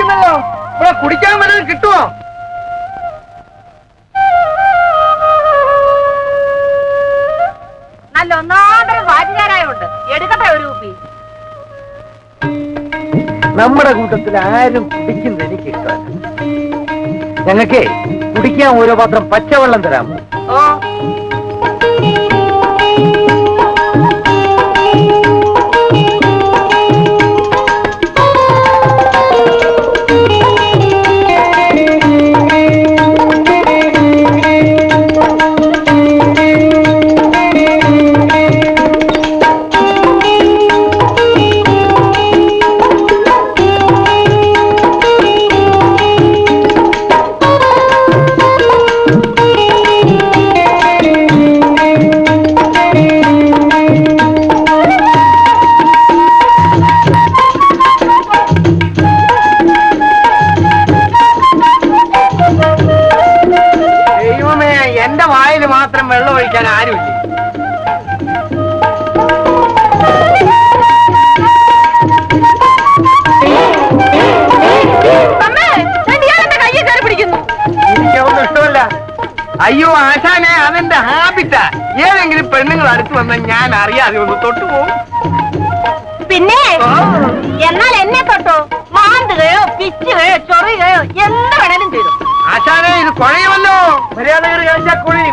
വന്നല്ലോ. ഇവിടെ കുടിക്കാൻ വല്ലതും കിട്ടുമോ? നല്ല ഒന്നാന്തരം വാറ്റുകാരായുണ്ട്. എടുക്കട്ടെ ഒരു കുപ്പി? നമ്മുടെ കൂട്ടത്തിൽ ആരും കുടിക്കുന്നത് എനിക്ക് ഇഷ്ടമല്ല. ഞങ്ങൾക്ക് കുടിക്കാൻ ഓരോ പാത്രം പച്ചവെള്ളം തരാമോ? ഓ, എന്റെ വായിൽ മാത്രം വെള്ളം ഒഴിക്കാൻ ആരുമില്ല. എനിക്കൊന്നും ഇഷ്ടമല്ല. അയ്യോ ആശാനെ, അതെന്റെ ഹാബിറ്റാ. ഏതെങ്കിലും പെണ്ണുങ്ങൾ അടുത്ത് വന്നാൽ ഞാൻ അറിയാതെ ഒന്ന് തൊട്ടുപോകും. പിന്നെ എന്നാൽ എന്നെ തൊട്ടോ മാന്തുകയോ പിച്ചുകയോ ചൊറിയുകയോ എന്ത് വേണേലും ചെയ്തു. ആശാനെ, ഇത് കുഴയുമല്ലോ. മര്യാദ കഴിച്ചാൽ കുഴി.